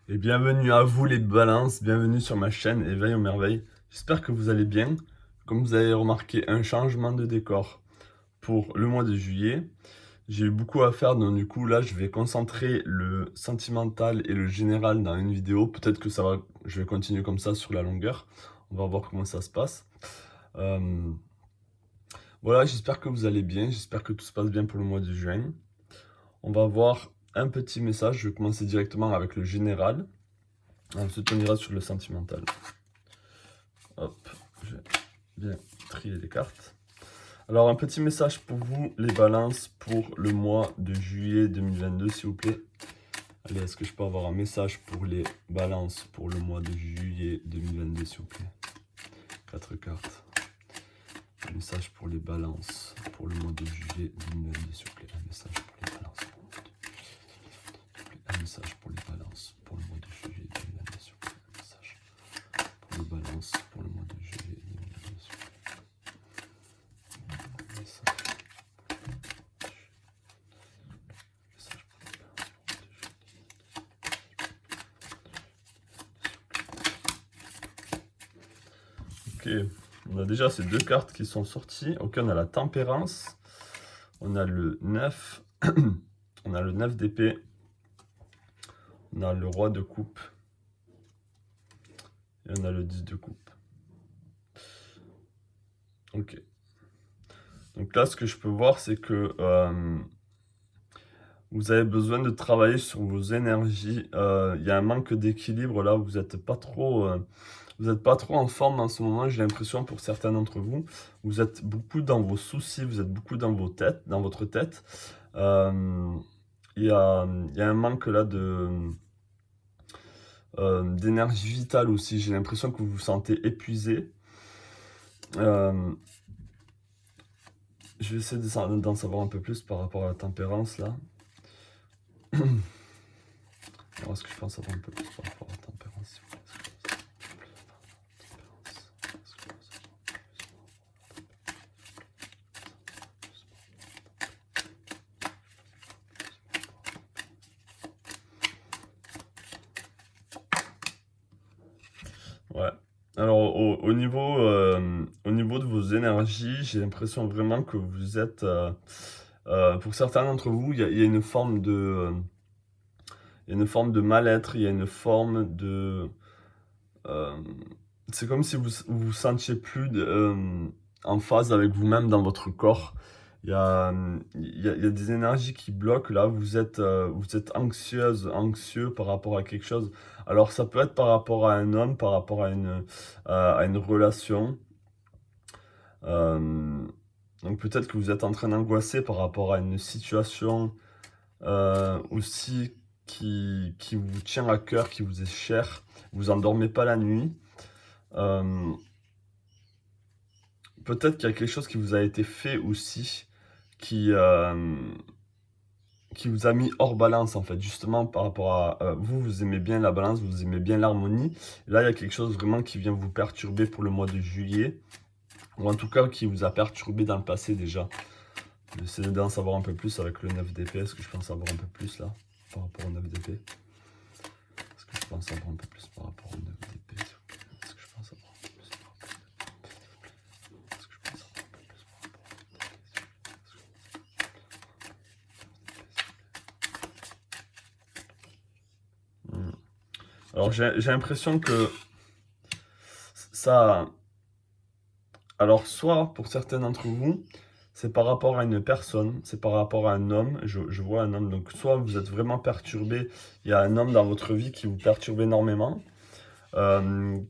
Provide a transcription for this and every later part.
Et bienvenue à vous les balances, bienvenue sur ma chaîne Éveil aux merveilles. J'espère que vous allez bien. Comme vous avez remarqué, un changement de décor pour le mois de juillet. J'ai eu beaucoup à faire, donc du coup là je vais concentrer le sentimental et le général dans une vidéo. Peut-être que ça va, je vais continuer comme ça sur la longueur. On va voir comment ça se passe. Euh, voilà, j'espère que vous allez bien, j'espère que tout se passe bien pour le mois de juin. On va voir un petit message, je vais commencer directement avec le général. Ensuite on ira sur le sentimental. Hop, je vais bien trier les cartes. Alors, un petit message pour vous, les balances, pour le mois de juillet 2022, s'il vous plaît. Allez, est-ce que je peux avoir un message pour les balances pour le mois de juillet 2022, s'il vous plaît? 4 cartes. Un message pour les balances pour le mois de juillet 2022, s'il vous plaît. Un message pour les balances. Un message pour les balances pour le mois de juillet 2022, s'il vous plaît. Un message pour les balances pour le mois de juillet 2022, s'il vous plaît. Ok, on a déjà ces deux cartes qui sont sorties. Ok, on a la tempérance, on a le 9, on a le 9 d'épée, on a le roi de coupe et on a le 10 de coupe. Ok. Donc là, ce que je peux voir, c'est que vous avez besoin de travailler sur vos énergies. Il y a un manque d'équilibre là, vous n'êtes pas trop... vous n'êtes pas trop en forme en ce moment, j'ai l'impression pour certains d'entre vous. Vous êtes beaucoup dans vos soucis, vous êtes beaucoup dans vos têtes, dans votre tête. Il y a un manque là d'énergie vitale aussi. J'ai l'impression que vous vous sentez épuisé. Euh, je vais essayer d'en savoir un peu plus par rapport à la tempérance là. Alors, est-ce que je pense savoir un peu plus par rapport à la tempérance, s'il vous plaît? Ouais. Alors au niveau de vos énergies, j'ai l'impression vraiment que vous êtes, pour certains d'entre vous, il y a une forme il y a une forme de mal-être, il y a une forme de, euh, c'est comme si vous vous sentiez plus en phase avec vous-même dans votre corps. Il y a des énergies qui bloquent là, vous êtes anxieux par rapport à quelque chose. Alors ça peut être par rapport à un homme, par rapport à une relation. Euh, donc peut-être que vous êtes en train d'angoisser par rapport à une situation aussi qui vous tient à cœur, qui vous est chère. Vous endormez pas la nuit. Euh, Peut-être qu'il y a quelque chose qui vous a été fait aussi, qui, euh, qui vous a mis hors balance en fait, justement par rapport à vous, vous aimez bien la balance, vous aimez bien l'harmonie. Là, il y a quelque chose vraiment qui vient vous perturber pour le mois de juillet, ou en tout cas qui vous a perturbé dans le passé déjà. J'essaie d'en savoir un peu plus avec le 9 d'épée. Est-ce que je peux en savoir un peu plus là par rapport au 9 d'épée? Est-ce que je peux en savoir un peu plus par rapport au 9 d'épée? Est-ce que je peux en savoir un peu plus par rapport au 9 d'épée? Est-ce que je peux en savoir un peu plus par rapport au 9 d'épée? Alors j'ai l'impression que ça... Alors soit pour certains d'entre vous, c'est par rapport à une personne, c'est par rapport à un homme, je vois un homme, donc soit vous êtes vraiment perturbé, il y a un homme dans votre vie qui vous perturbe énormément,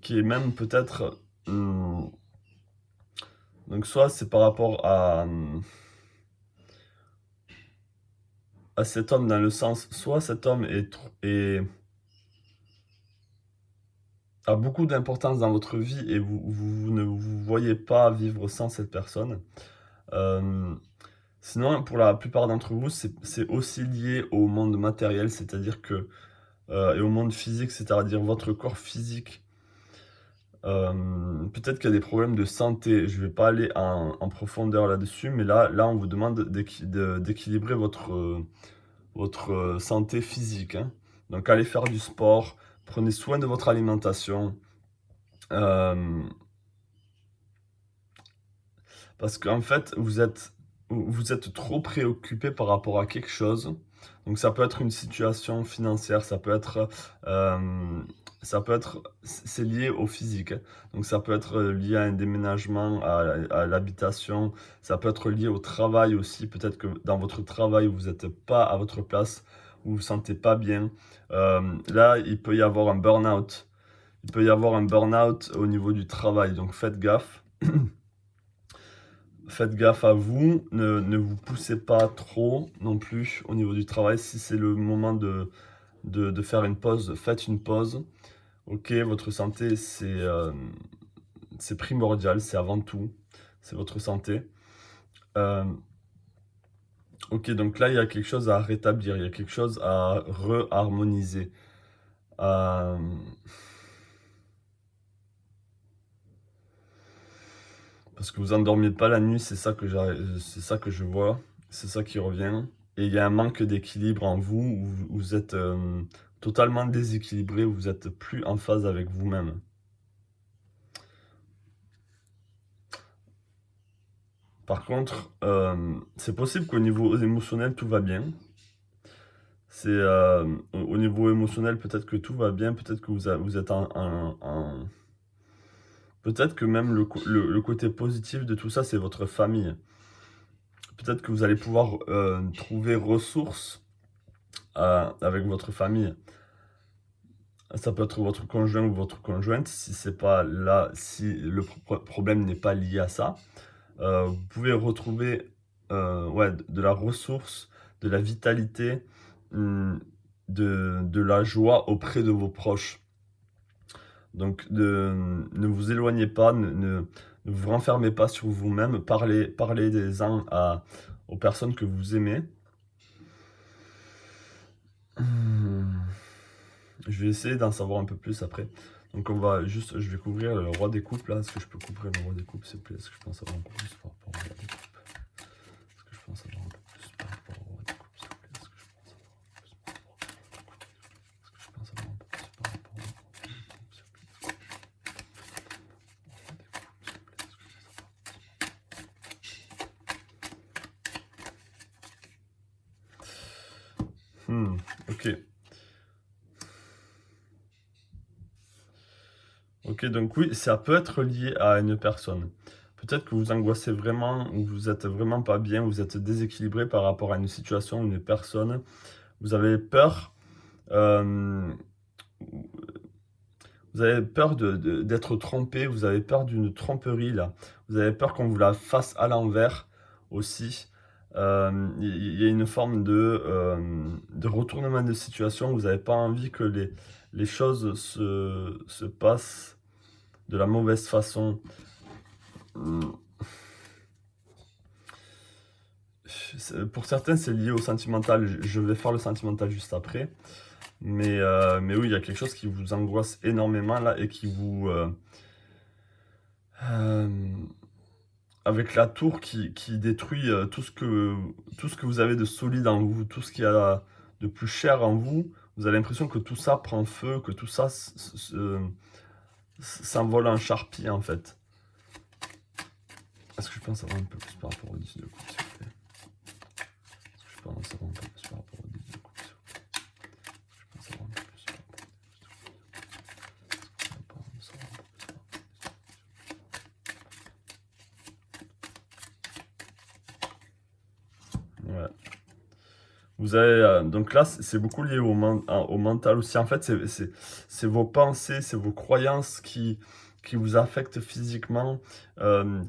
qui est même peut-être... donc soit c'est par rapport à cet homme dans le sens, soit cet homme a beaucoup d'importance dans votre vie et vous ne vous voyez pas vivre sans cette personne. Euh, Sinon, pour la plupart d'entre vous, c'est aussi lié au monde matériel, c'est-à-dire que, et au monde physique, c'est-à-dire votre corps physique. Peut-être qu'il y a des problèmes de santé. Je ne vais pas aller en profondeur là-dessus, mais là, on vous demande d'équilibrer votre santé physique, hein. Donc allez faire du sport, prenez soin de votre alimentation. euh, Parce qu'en fait, vous êtes trop préoccupé par rapport à quelque chose. Donc ça peut être une situation financière, c'est lié au physique, hein. Donc ça peut être lié à un déménagement, à l'habitation, ça peut être lié au travail aussi. Peut-être que dans votre travail, vous n'êtes pas à votre place, vous vous sentez pas bien. Là, il peut y avoir un burn-out. Il peut y avoir un burn-out au niveau du travail, donc faites gaffe. Faites gaffe à vous, ne vous poussez pas trop non plus au niveau du travail. Si c'est le moment de faire une pause, faites une pause. Ok, votre santé, c'est primordial, c'est avant tout, c'est votre santé. Euh, ok, donc là, il y a quelque chose à rétablir, il y a quelque chose à re-harmoniser. Euh, Parce que vous endormez pas la nuit, c'est ça que je vois, c'est ça qui revient. Et il y a un manque d'équilibre en vous, où vous êtes totalement déséquilibré, vous êtes plus en phase avec vous-même. Par contre, c'est possible qu'au niveau émotionnel, tout va bien. Au niveau émotionnel, peut-être que tout va bien, peut-être que vous êtes peut-être que même le côté positif de tout ça, c'est votre famille. Peut-être que vous allez pouvoir trouver ressources avec votre famille. Ça peut être votre conjoint ou votre conjointe, si c'est pas là, si le problème n'est pas lié à ça. Vous pouvez retrouver ouais, de la ressource, de la vitalité, hum, de la joie auprès de vos proches. Donc ne vous éloignez pas, ne vous renfermez pas sur vous-même, parlez des uns aux personnes que vous aimez. Hum. Je vais essayer d'en savoir un peu plus après. Donc je vais couvrir le roi des coupes là. Est-ce que je peux couvrir le roi des coupes s'il te plaît? Est-ce que je pense avoir un peu plus par rapport au roi des coupes? Est-ce que je pense avoir un peu plus par rapport au roi des coupes s'il te plaît? Est-ce que je pense avoir un peu plus par rapport au roi des coupes? Est-ce que je pense avoir un peu plus par rapport au roi des coupes s'il te plaît? Ok. Ok, donc oui, ça peut être lié à une personne. Peut-être que vous angoissez vraiment, ou vous êtes vraiment pas bien, vous êtes déséquilibré par rapport à une situation, une personne. Vous avez peur, euh, vous avez peur d'être trompé, vous avez peur d'une tromperie là. Vous avez peur qu'on vous la fasse à l'envers aussi. Il y a une forme de retournement de situation. Vous n'avez pas envie que les choses se passent de la mauvaise façon. Hum, Pour certains, c'est lié au sentimental. Je vais faire le sentimental juste après. Mais oui, il y a quelque chose qui vous angoisse énormément là et qui euh, avec la tour qui détruit tout ce que vous avez de solide en vous, tout ce qu'il y a de plus cher en vous, vous avez l'impression que tout ça prend feu, que tout ça s'envole en charpie en fait. Est-ce que je pense avoir un peu plus par rapport au 10 de coupe, s'il vous plaît? Est-ce que je pense avoir un peu plus par rapport au 10 de coupe, s'il vous plaît? Je pense avoir un peu plus par rapport au 10 de coupe. Est-ce que je pense avoir un peu plus par rapport au 10 de coupe? Ouais. Vous avez, donc là, c'est beaucoup lié au mental aussi. En fait, c'est vos pensées, c'est vos croyances qui vous affectent physiquement,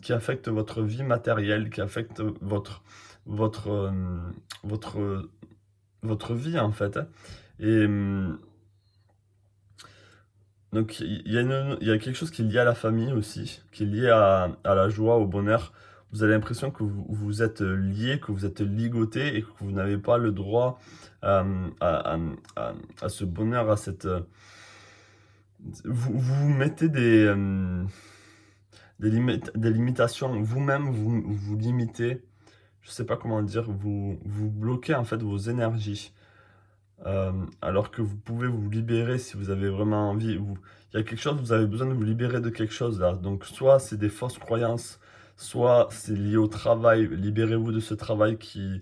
qui affectent votre vie matérielle, qui affectent votre, votre, votre vie, en fait, hein. Et donc, il y a quelque chose qui est lié à la famille aussi, qui est lié à la joie, au bonheur. Vous avez l'impression que vous êtes lié, que vous êtes ligoté et que vous n'avez pas le droit à, à ce bonheur, à cette... vous mettez des limitations. Vous-même, vous limitez. Je sais pas comment dire. Vous bloquez en fait vos énergies. alors que vous pouvez vous libérer si vous avez vraiment envie. Il y a quelque chose, vous avez besoin de vous libérer de quelque chose là. Donc soit c'est des fausses croyances, soit c'est lié au travail. Libérez-vous de ce travail qui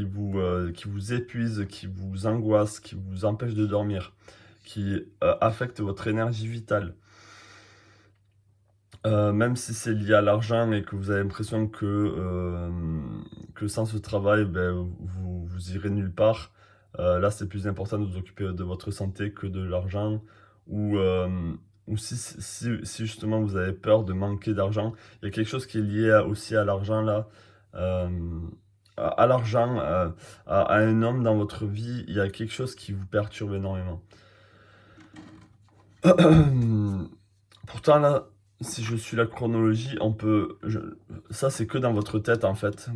vous épuise, qui vous angoisse, qui vous empêche de dormir, qui affecte votre énergie vitale. Même si c'est lié à l'argent et que vous avez l'impression que sans ce travail, ben, vous irez nulle part. Là, c'est plus important de vous occuper de votre santé que de l'argent. Ou, ou si justement vous avez peur de manquer d'argent, il y a quelque chose qui est lié aussi à l'argent là. Euh, à l'argent, à un homme dans votre vie, il y a quelque chose qui vous perturbe énormément. Pourtant, là, si je suis la chronologie, ça, c'est que dans votre tête, en fait.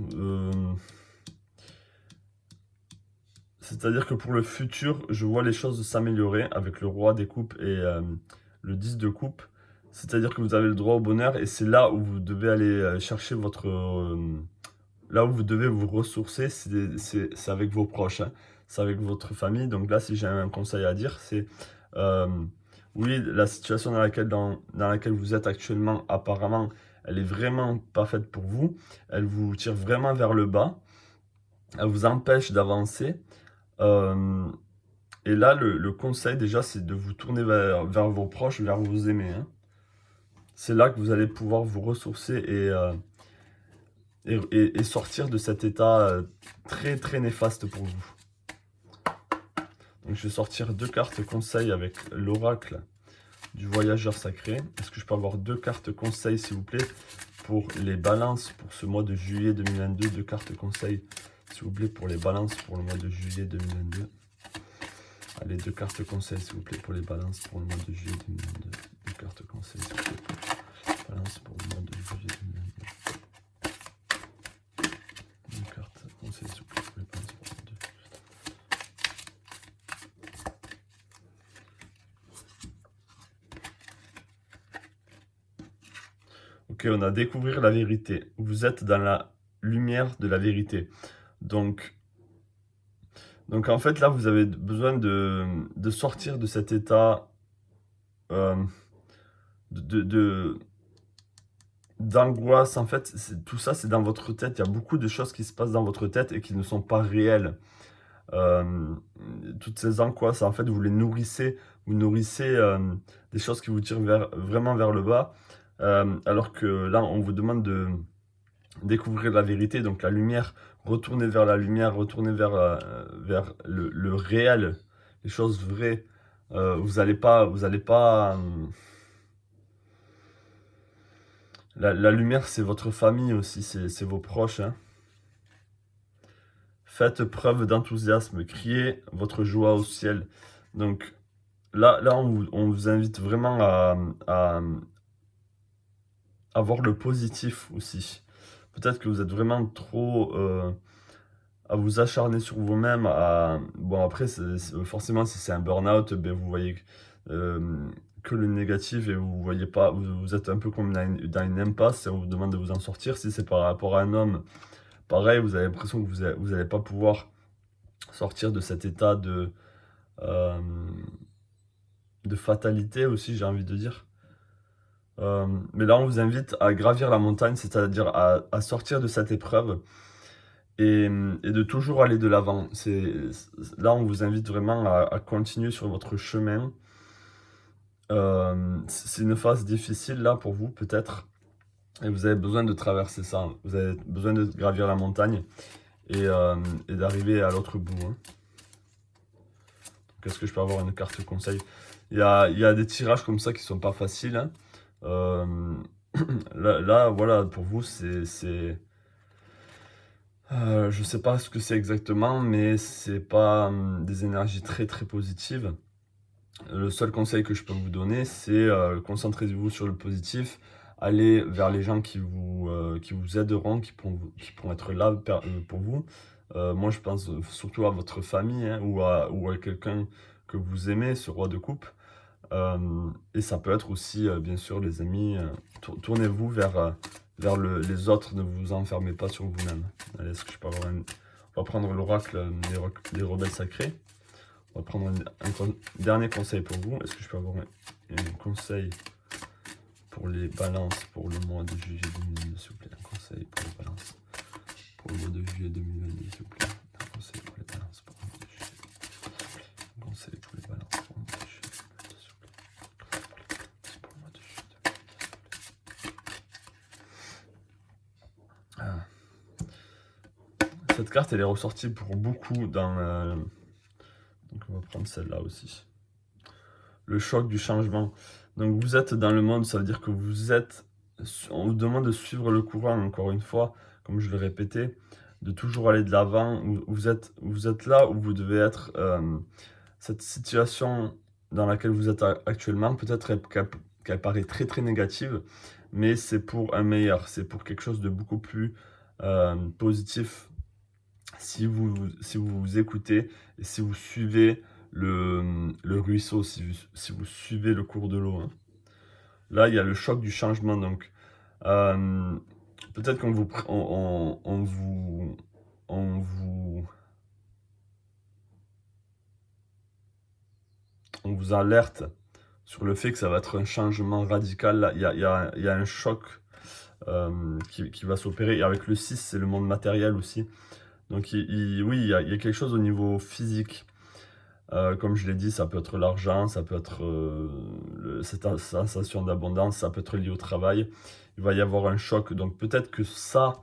C'est-à-dire que pour le futur, je vois les choses s'améliorer avec le roi des coupes et le 10 de coupe. C'est-à-dire que vous avez le droit au bonheur et c'est là où vous devez aller chercher là où vous devez vous ressourcer, c'est avec vos proches, hein. C'est avec votre famille. Donc là, si j'ai un conseil à dire, c'est euh, oui, la situation dans laquelle vous êtes actuellement, apparemment, elle est vraiment pas faite pour vous. Elle vous tire vraiment vers le bas. Elle vous empêche d'avancer. Euh, et là, le conseil déjà, c'est de vous tourner vers vos proches, vers vos aimés, hein. C'est là que vous allez pouvoir vous ressourcer et sortir de cet état très très néfaste pour vous. Donc je vais sortir 2 cartes conseils avec l'oracle du voyageur sacré. Est-ce que je peux avoir 2 cartes conseils s'il vous plaît pour les balances pour ce mois de juillet 2022? 2 cartes conseils s'il vous plaît pour les balances pour le mois de juillet 2022. Allez, 2 cartes conseils s'il vous plaît pour les balances pour le mois de juillet 2022. 2 cartes conseils s'il vous plaît pour les balances pour le mois de juillet 2022. 2 cartes conseils s'il vous plaît pour les balances pour le mois de juillet. Ok, on a découvert la vérité. Vous êtes dans la lumière de la vérité. Donc en fait, là, vous avez besoin de sortir de cet état euh, d'angoisse. En fait, tout ça, c'est dans votre tête. Il y a beaucoup de choses qui se passent dans votre tête et qui ne sont pas réelles. Euh, Toutes ces angoisses, en fait, vous les nourrissez. Vous nourrissez des choses qui vous tirent vraiment vers le bas. Alors que là, on vous demande de découvrir la vérité, donc la lumière, retourner vers la lumière, retourner vers le réel, les choses vraies. Vous allez pas, la lumière, c'est votre famille aussi, c'est vos proches, hein. Faites preuve d'enthousiasme, criez votre joie au ciel. Donc là, on vous invite vraiment à voir le positif aussi. Peut-être que vous êtes vraiment trop à vous acharner sur vous-même. Bon, après, forcément, si c'est un burn-out, ben, vous voyez que le négatif et vous voyez pas, vous êtes un peu comme dans une impasse et on vous demande de vous en sortir. Si c'est par rapport à un homme, pareil, vous avez l'impression que vous n'allez pas pouvoir sortir de cet état euh, de fatalité aussi, j'ai envie de dire. Mais là, on vous invite à gravir la montagne, c'est-à-dire à sortir de cette épreuve et de toujours aller de l'avant. Là, on vous invite vraiment à continuer sur votre chemin. C'est une phase difficile là pour vous, peut-être, et vous avez besoin de traverser ça. Vous avez besoin de gravir la montagne et d'arriver à l'autre bout, hein. Qu'est-ce que je peux avoir une carte conseil? Il y a des tirages comme ça qui sont pas faciles, hein. Euh, là, voilà, pour vous, je sais pas ce que c'est exactement, mais c'est pas des énergies très très positives. Le seul conseil que je peux vous donner, c'est concentrez-vous sur le positif, allez vers les gens qui vous aideront, qui pourront être là pour vous. Moi, je pense surtout à votre famille, hein, ou à quelqu'un que vous aimez, ce roi de coupe. Et ça peut être aussi, bien sûr, les amis. Tournez-vous vers les autres, ne vous enfermez pas sur vous-même. Allez, est-ce que je peux avoir on va prendre l'oracle des rebelles sacrés. On va prendre un dernier conseil pour vous. Est-ce que je peux avoir un conseil pour les balances pour le mois de juillet 2022, s'il vous plaît? Un conseil pour les balances pour le mois de juillet 2022, s'il vous plaît. Un conseil pour les balances pour le mois de juillet. Un conseil pour les balances pour le mois de juillet 2022, s'il vous plaît. Pour le mois de juillet 2022. Cette carte, elle est ressortie pour beaucoup dans... donc on va prendre celle-là aussi. Le choc du changement. Donc vous êtes dans le monde, ça veut dire que vous êtes... On vous demande de suivre le courant, encore une fois, comme je le répétais, de toujours aller de l'avant. Vous êtes là où vous devez être. Cette situation dans laquelle vous êtes actuellement, peut-être qu'elle paraît très très négative, mais c'est pour un meilleur, c'est pour quelque chose de beaucoup plus positif si vous vous écoutez et si vous suivez le ruisseau, si vous suivez le cours de l'eau. Hein. Là, il y a le choc du changement. Donc, peut-être qu'on vous, on vous alerte sur le fait que ça va être un changement radical. Là, il y a un choc qui va s'opérer. Et avec le 6, c'est le monde matériel aussi. Donc, oui, il y a quelque chose au niveau physique. Comme je l'ai dit, ça peut être l'argent, ça peut être cette sensation d'abondance, ça peut être lié au travail. Il va y avoir un choc. Donc peut-être que ça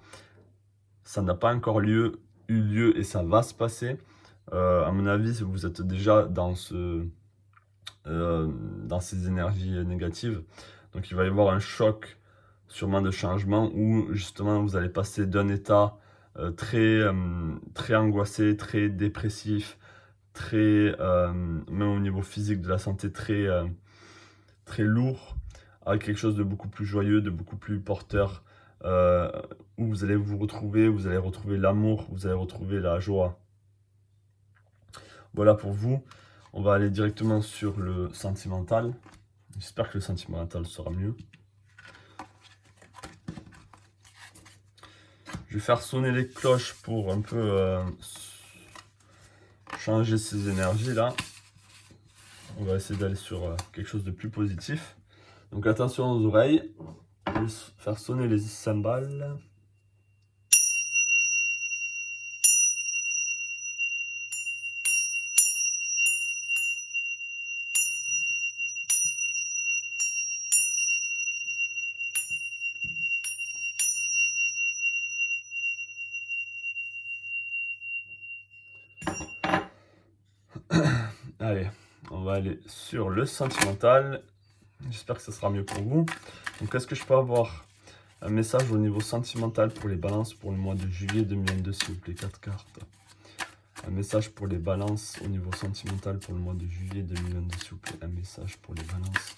n'a pas encore eu lieu et ça va se passer. À mon avis, vous êtes déjà dans ces énergies négatives. Donc il va y avoir un choc sûrement de changement où justement vous allez passer d'un état très angoissé, très dépressif, très, même au niveau physique de la santé, très lourd, à quelque chose de beaucoup plus joyeux, de beaucoup plus porteur, où vous allez vous retrouver, vous allez retrouver l'amour, vous allez retrouver la joie. Voilà pour vous. On va aller directement sur le sentimental. J'espère que le sentimental sera mieux. Je vais faire sonner les cloches pour un peu changer ces énergies là. On va essayer d'aller sur quelque chose de plus positif. Donc attention aux oreilles. Je vais faire sonner les cymbales. Allez, on va aller sur le sentimental. J'espère que ce sera mieux pour vous. Donc, est-ce que je peux avoir un message au niveau sentimental pour les balances pour le mois de juillet 2022, s'il vous plaît, 4 cartes. Un message pour les balances au niveau sentimental pour le mois de juillet 2022, s'il vous plaît. Un message pour les balances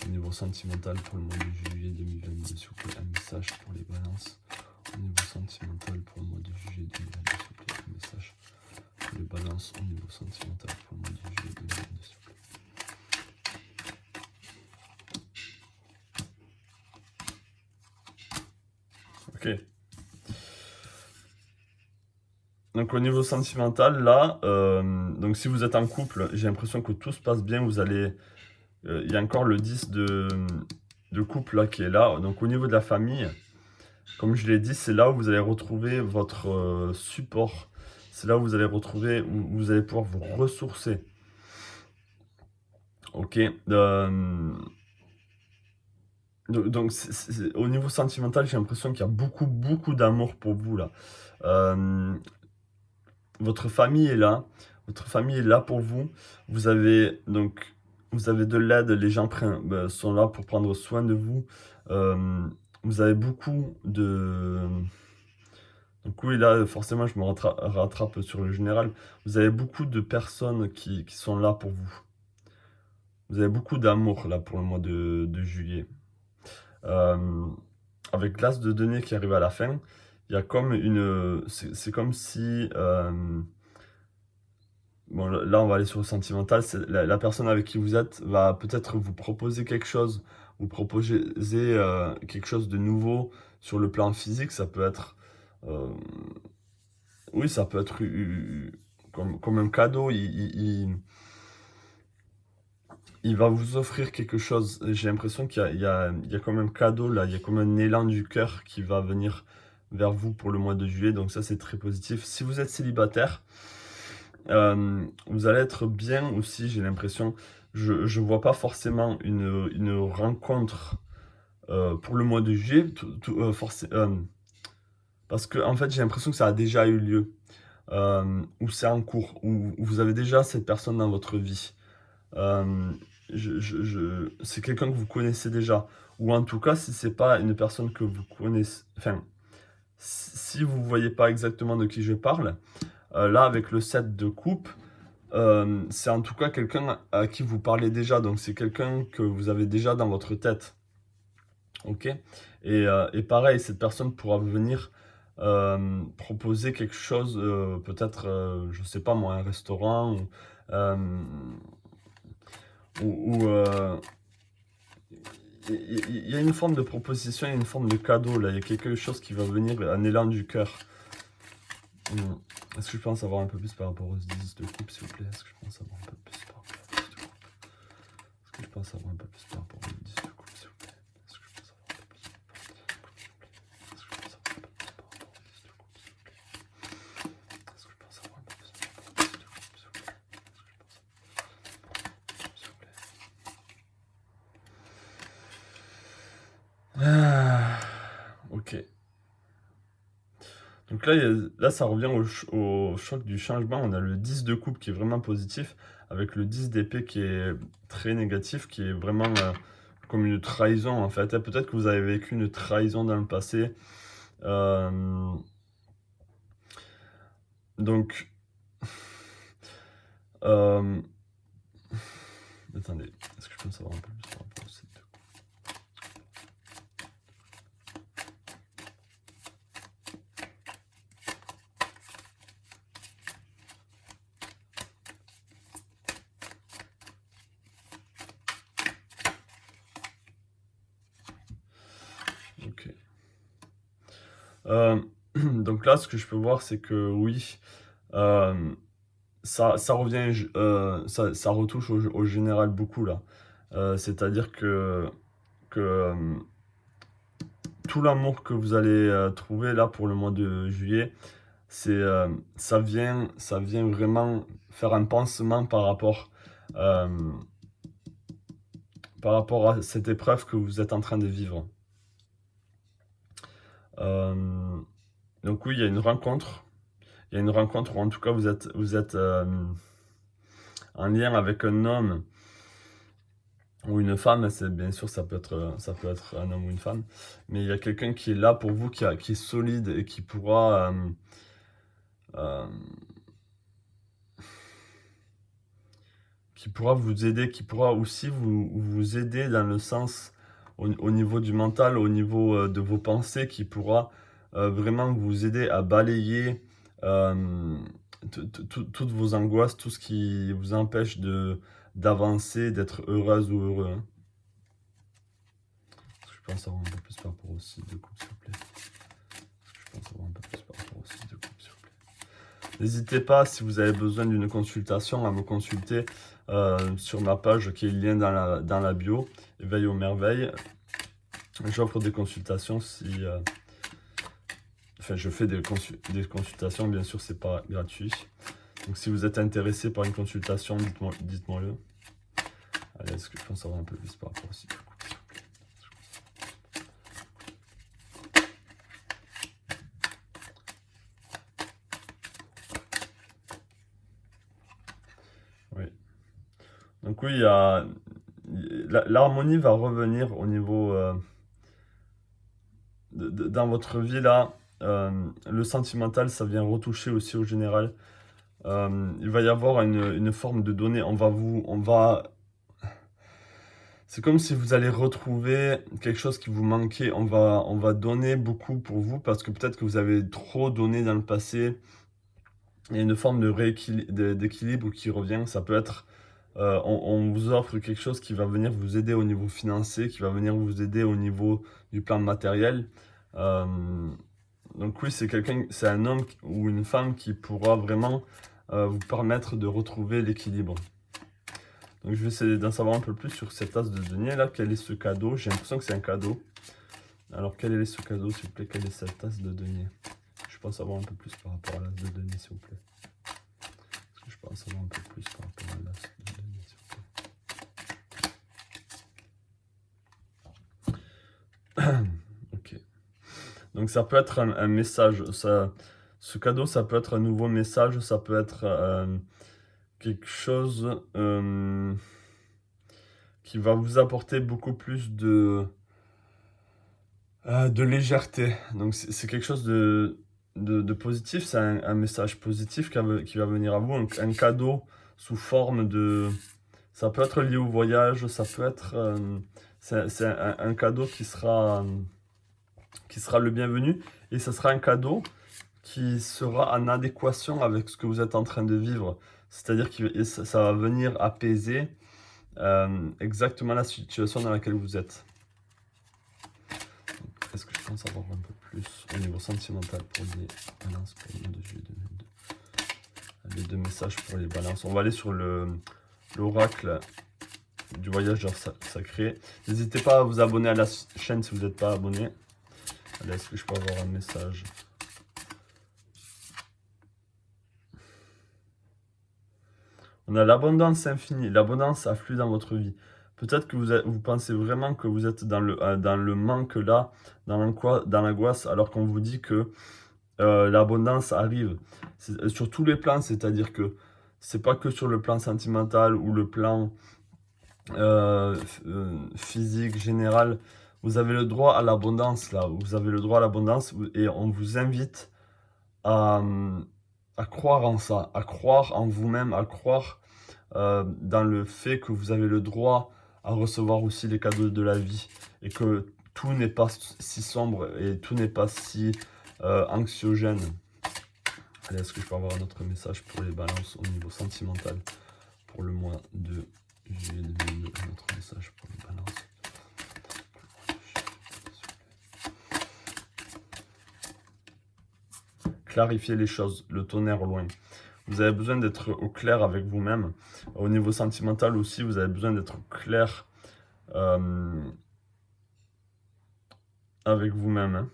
au niveau sentimental pour le mois de juillet 2022, s'il vous plaît. Un message pour les balances au niveau sentimental pour le mois de juillet 2022, s'il vous plaît. Un message pour les balances au niveau sentimental pour le mois de juillet 2022, s'il vous plaît. Ok. Donc au niveau sentimental, là, donc si vous êtes en couple, j'ai l'impression que tout se passe bien. Vous allez, il y a encore le 10 de couple là qui est là. Donc au niveau de la famille, comme je l'ai dit, c'est là où vous allez retrouver votre support. C'est là où vous allez retrouver, où vous allez pouvoir vous ressourcer. Ok. Donc au niveau sentimental, j'ai l'impression qu'il y a beaucoup d'amour pour vous là. Votre famille est là. Votre famille est là pour vous. Vous avez de l'aide. Les gens sont là pour prendre soin de vous. Vous avez beaucoup de... Donc oui, là, forcément, je me rattrape sur le général. Vous avez beaucoup de personnes qui sont là pour vous. Vous avez beaucoup d'amour là pour le mois de juillet. Avec l'as de denier qui arrive à la fin, il y a comme une... C'est comme si... bon, là, on va aller sur le sentimental. La personne avec qui vous êtes va peut-être vous proposer quelque chose. Vous proposer quelque chose de nouveau sur le plan physique. Ça peut être... oui, ça peut être comme un cadeau. Il va vous offrir quelque chose. J'ai l'impression qu'il y a comme un cadeau là, il y a comme un élan du cœur qui va venir vers vous pour le mois de juillet. Donc ça, c'est très positif. Si vous êtes célibataire, vous allez être bien aussi, j'ai l'impression. Je vois pas forcément une rencontre pour le mois de juillet, parce que en fait, j'ai l'impression que ça a déjà eu lieu, ou c'est en cours, ou vous avez déjà cette personne dans votre vie. Euh, c'est quelqu'un que vous connaissez déjà. Ou en tout cas, si c'est pas une personne que vous connaissez, enfin, si vous voyez pas exactement de qui je parle, là, avec le 7 de coupe, c'est en tout cas quelqu'un à qui vous parlez déjà. Donc, c'est quelqu'un que vous avez déjà dans votre tête. Ok? Et pareil, cette personne pourra venir proposer quelque chose, peut-être, je sais pas moi, un restaurant, euh, ou il y a une forme de proposition, il y a une forme de cadeau là, il y a quelque chose qui va venir, un élan du cœur. Est-ce que je peux en savoir un peu plus par rapport aux 10 de coupe, s'il vous plaît? Est-ce que je peux en savoir un peu plus par rapport aux 10 de coupe? Est-ce que je peux en savoir un peu plus par rapport aux 10 de coupe, s'il vous plaît? Est-ce que je peux en savoir un peu plus par rapport aux 10 de coupe, s'il vous plaît? Est-ce que je peux en savoir un peu plus par rapport aux 10 de coupe, s'il vous plaît? Est-ce que je peux en savoir un peu plus par rapport aux 10 de coupe, s'il vous plaît? S'il vous plaît. Ok. Donc là, là ça revient au choc du changement. On a le 10 de coupe qui est vraiment positif, avec le 10 d'épée qui est très négatif, qui est vraiment comme une trahison en fait. Et peut-être que vous avez vécu une trahison dans le passé. Euh, donc, euh, attendez, est-ce que je peux en savoir un peu plus par rapport au 7 de coupe? Ok. Donc là, ce que je peux voir, c'est que oui, euh, ça revient, ça retouche au général beaucoup là. C'est-à-dire que tout l'amour que vous allez trouver là pour le mois de juillet, ça vient vraiment faire un pansement euh, par rapport à cette épreuve que vous êtes en train de vivre. Euh, donc oui, il y a une rencontre. Il y a une rencontre, ou en tout cas vous êtes en lien avec un homme ou une femme. C'est bien sûr, ça peut être un homme ou une femme, mais il y a quelqu'un qui est là pour vous, qui est solide et euh, qui pourra vous aider, qui pourra aussi vous aider dans le sens au niveau du mental, au niveau de vos pensées, qui pourra vraiment vous aider à balayer euh, toutes vos angoisses, tout ce qui vous empêche d'avancer, d'être heureuse ou heureux. Hein. Est-ce que je peux en savoir un peu plus par rapport au site de couple, s'il vous plaît? Est-ce que je peux en savoir un peu plus par rapport au site de couple, s'il vous plaît? N'hésitez pas, si vous avez besoin d'une consultation, à me consulter sur ma page qui est le lien dans la bio, Éveil aux merveilles. J'offre des consultations enfin, je fais des consultations, bien sûr, c'est pas gratuit. Donc, si vous êtes intéressé par une consultation, dites-moi-le. Allez, est-ce que je peux en savoir un peu plus par rapport au site? Oui. Donc oui, l'harmonie va revenir au niveau dans votre vie là. Le sentimental, ça vient retoucher aussi au général. Il va y avoir une forme de données. C'est comme si vous allez retrouver quelque chose qui vous manquait. On va donner beaucoup pour vous parce que peut-être que vous avez trop donné dans le passé. Il y a une forme d'équilibre qui revient. Ça peut être, on vous offre quelque chose qui va venir vous aider au niveau financier, qui va venir vous aider au niveau du plan matériel. Euh, donc oui, c'est un homme ou une femme qui pourra vraiment vous permettre de retrouver l'équilibre. Donc je vais essayer d'en savoir un peu plus sur cette as de denier là. Quel est ce cadeau? J'ai l'impression que c'est un cadeau. Alors quel est ce cadeau s'il vous plaît? Quelle est cette as de denier? Je peux en savoir un peu plus par rapport à l'as de denier s'il vous plaît. Est-ce que je peux en savoir un peu plus par rapport à l'as de denier s'il vous plaît? Ok. Donc ça peut être un message. Ce cadeau, ça peut être un nouveau message. Ça peut être quelque chose qui va vous apporter beaucoup plus de légèreté. Donc c'est quelque chose de positif, c'est un message positif qui va venir à vous, un cadeau sous forme de... Ça peut être lié au voyage, ça peut être... c'est un cadeau qui sera le bienvenu, et ça sera un cadeau qui sera en adéquation avec ce que vous êtes en train de vivre. C'est-à-dire que ça va venir apaiser exactement la situation dans laquelle vous êtes. Est-ce que je peux en savoir un peu plus au niveau sentimental pour les balances pour le mois de juillet 2022? Les deux messages pour les balances. On va aller sur l'oracle du voyageur sacré. N'hésitez pas à vous abonner à la chaîne si vous n'êtes pas abonné. Allez, est-ce que je peux avoir un message? On a l'abondance infinie. L'abondance afflue dans votre vie. Peut-être que vous pensez vraiment que vous êtes dans le manque là, dans l'angoisse, alors qu'on vous dit que l'abondance arrive sur tous les plans, c'est-à-dire que c'est pas que sur le plan sentimental ou le plan physique, général. Vous avez le droit à l'abondance là, vous avez le droit à l'abondance et on vous invite à croire en ça, à croire en vous-même, à croire dans le fait que vous avez le droit à recevoir aussi les cadeaux de la vie et que tout n'est pas si sombre et tout n'est pas si anxiogène. Allez, est-ce que je peux avoir un autre message pour les balances au niveau sentimental pour le mois de juillet 2022? Un autre message pour les balances. Clarifier les choses, le tonnerre loin. Vous avez besoin d'être au clair avec vous-même. Au niveau sentimental aussi, vous avez besoin d'être clair avec vous-même. Hein.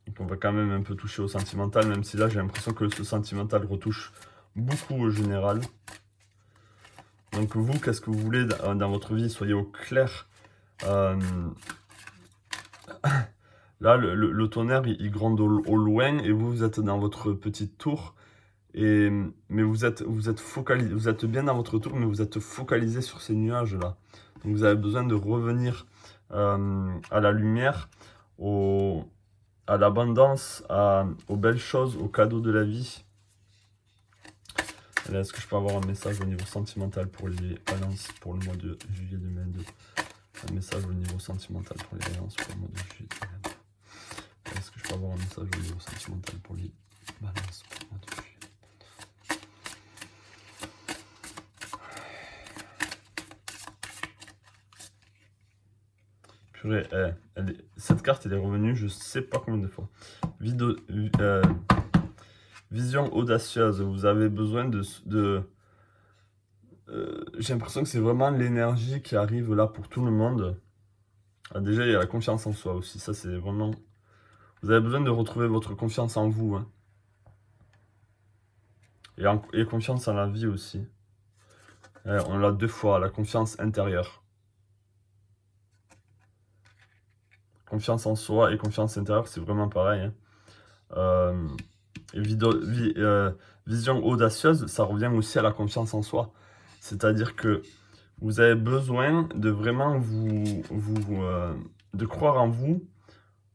Donc on va quand même un peu toucher au sentimental, même si là j'ai l'impression que ce sentimental retouche beaucoup au général. Donc vous, qu'est-ce que vous voulez dans votre vie? Soyez au clair. Là, le tonnerre, il gronde au loin et vous êtes dans votre petite tour. Mais vous êtes focalisé, vous êtes bien dans votre tour, mais vous êtes focalisé sur ces nuages-là. Donc vous avez besoin de revenir à la lumière, à l'abondance, aux belles choses, aux cadeaux de la vie. Est-ce que je peux avoir un message au niveau sentimental pour les balances pour le mois de juillet 2022? Un message au niveau sentimental pour les balances pour le mois de juillet 2022. Est-ce que je peux avoir un message au niveau sentimental pour les balances pour le mois de juillet? Purée, cette carte elle est revenue je sais pas combien de fois. Vision audacieuse, vous avez besoin j'ai l'impression que c'est vraiment l'énergie qui arrive là pour tout le monde. Déjà, il y a la confiance en soi aussi, ça c'est vraiment... Vous avez besoin de retrouver votre confiance en vous. Hein. Et confiance en la vie aussi. On l'a deux fois, la confiance intérieure. Confiance en soi et confiance intérieure, c'est vraiment pareil. Hein. Vision audacieuse, ça revient aussi à la confiance en soi. C'est-à-dire que vous avez besoin de vraiment de croire en vous.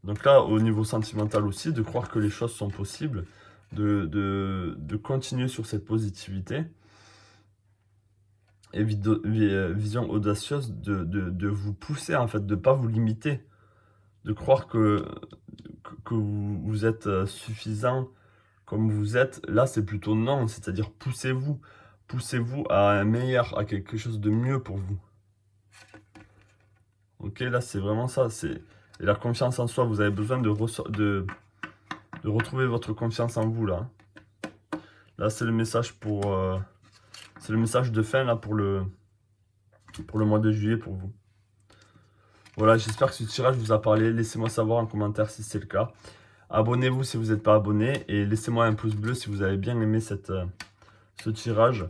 Donc là, au niveau sentimental aussi, de croire que les choses sont possibles, de continuer sur cette positivité. Et vision audacieuse, de vous pousser, en fait, de ne pas vous limiter. De croire que vous êtes suffisant comme vous êtes. Là, c'est plutôt non, c'est-à-dire poussez-vous. Poussez-vous à un meilleur, à quelque chose de mieux pour vous. Ok, là, c'est vraiment ça. Et la confiance en soi, vous avez besoin de de retrouver votre confiance en vous là. Là, c'est le message c'est le message de fin là pour le mois de juillet pour vous. Voilà, j'espère que ce tirage vous a parlé. Laissez-moi savoir en commentaire si c'est le cas. Abonnez-vous si vous n'êtes pas abonné et laissez-moi un pouce bleu si vous avez bien aimé ce tirage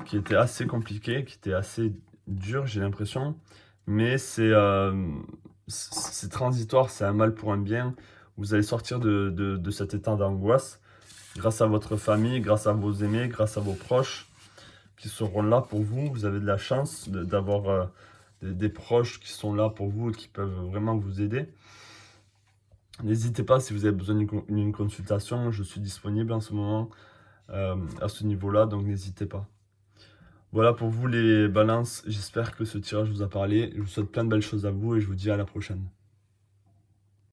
qui était assez compliqué, qui était assez dur, j'ai l'impression. Mais c'est transitoire, c'est un mal pour un bien. Vous allez sortir de cet état d'angoisse grâce à votre famille, grâce à vos aimés, grâce à vos proches qui seront là pour vous. Vous avez de la chance d'avoir des proches qui sont là pour vous et qui peuvent vraiment vous aider. N'hésitez pas si vous avez besoin d'une consultation, je suis disponible en ce moment à ce niveau-là, donc n'hésitez pas. Voilà pour vous les balances, j'espère que ce tirage vous a parlé. Je vous souhaite plein de belles choses à vous et je vous dis à la prochaine.